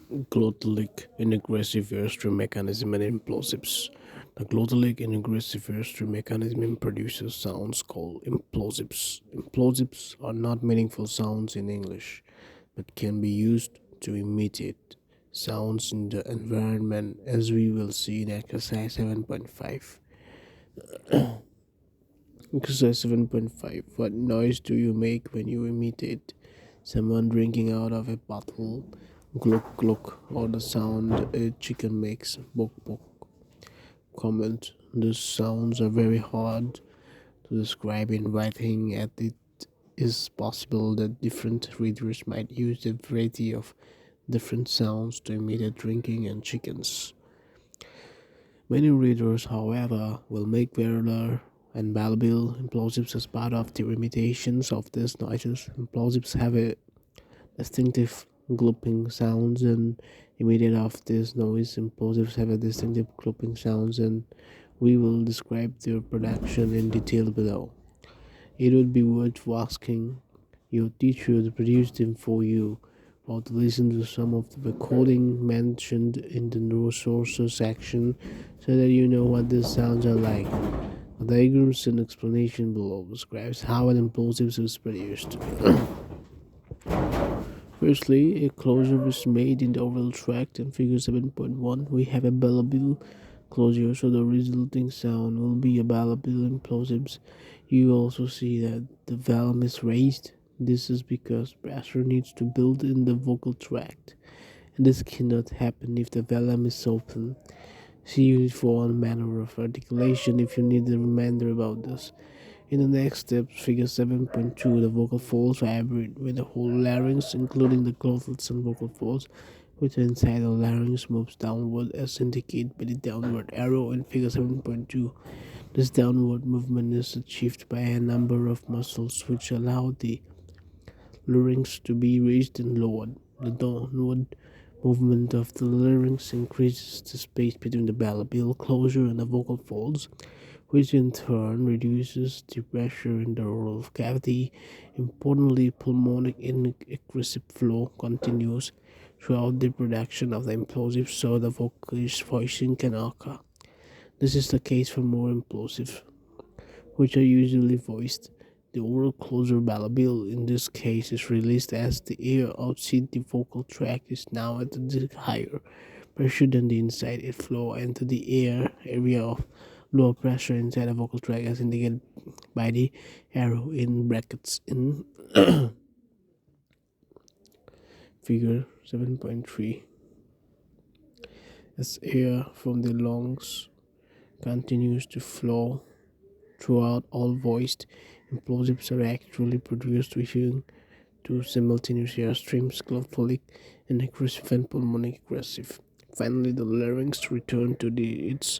Glottalic inaggressive airstream mechanism and implosives. The glottalic inaggressive airstream mechanism produces sounds called implosives. Implosives are not meaningful sounds in English, but can be used to imitate sounds in the environment, as we will see in exercise 7.5. Exercise 7.5. What noise do you make when you imitate someone drinking out of a bottle? Gluk gluk, or the sound a chicken makes. Bok bok. Comment. These sounds are very hard to describe in writing, and it is possible that different readers might use a variety of different sounds to imitate drinking and chickens. Many readers, however, will make variable and valuable implosives as part of the imitations of these noises. Implosives have a distinctive glooping sounds and imitate of this noise. Implosives have a distinctive glooping sounds, and we will describe their production in detail below. It would be worth asking your teacher to produce them for you, or to listen to some of the recording mentioned in the resources section so that you know what these sounds are like. The diagrams and explanation below describes how an implosive is produced. Firstly, a closure is made in the oral tract. In figure 7.1, we have a ballable closure, so the resulting sound will be a ballable implosives. You also see that the velum is raised. This is because pressure needs to build in the vocal tract, and this cannot happen if the velum is open. See Unit 4 on manner of articulation if you need a reminder about this. In the next step, figure 7.2, the vocal folds vibrate when the whole larynx, including the glottals and vocal folds, which are inside the larynx, moves downward as indicated by the downward arrow in figure 7.2. This downward movement is achieved by a number of muscles which allow the larynx to be raised and lowered. The downward movement of the larynx increases the space between the ballable closure and the vocal folds, which in turn reduces the pressure in the oral cavity. Importantly, pulmonic aggressive flow continues throughout the production of the implosive, so the vocalist voicing can occur. This is the case for more implosive, which are usually voiced. The oral closure ballable in this case is released as the air outside the vocal tract is now at a higher pressure than the inside. It flow into the air area of lower pressure inside the vocal tract as indicated by the arrow in brackets in figure 7.3. As air from the lungs continues to flow throughout all voiced implosives are actually produced within two simultaneous air streams, glottalic and aggressive and pulmonic aggressive. Finally, the larynx return to its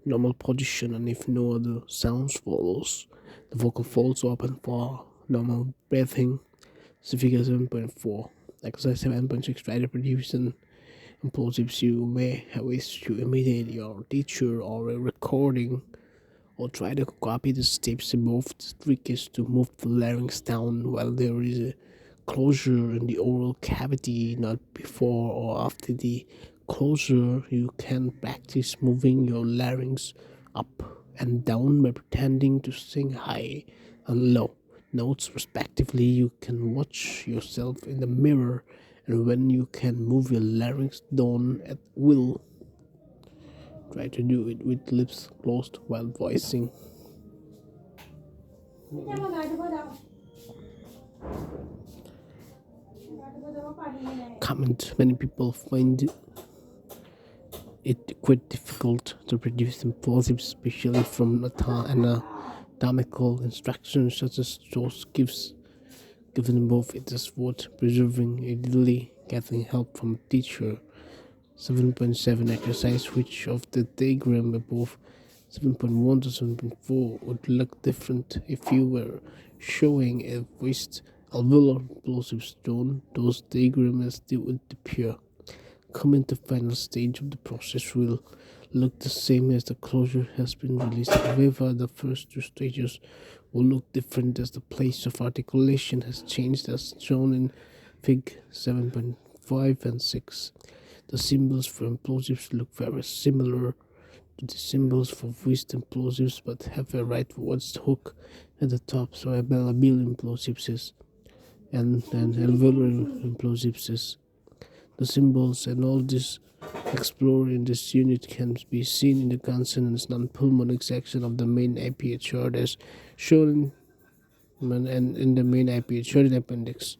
normal position, and if no other sounds follows, the vocal folds open for normal breathing. See figure 7.4. Exercise 7.6. Try to produce an implosives you may wish to imitate your teacher or a recording, or try to copy the steps above. The trick is to move the larynx down while there is a closure in the oral cavity, not before or after the closure. You can practice moving your larynx up and down by pretending to sing high and low notes respectively. You can watch yourself in the mirror, and when you can move your larynx down at will, try to do it with lips closed while voicing. Comment. Many people find it quite difficult to produce implosives, especially from anatomical instructions such as those given above. It is worth preserving, ideally getting help from a teacher. 7.7 exercise. Which of the diagram above 7.1 to 7.4 would look different if you were showing a voiced alveolar plosive stone? Those diagrams still would appear. Coming to final stage of the process will look the same as the closure has been released. However, the first two stages will look different as the place of articulation has changed as shown in Fig 7.5 and 6. The symbols for implosives look very similar to the symbols for wisdom implosives, but have a rightwards hook at the top. So a Bellabille implosives is and alveolar implosives is. The symbols and all this explored in this unit can be seen in the consonants non-pulmonic section of the main IPA chart as shown in the main IPA chart in appendix.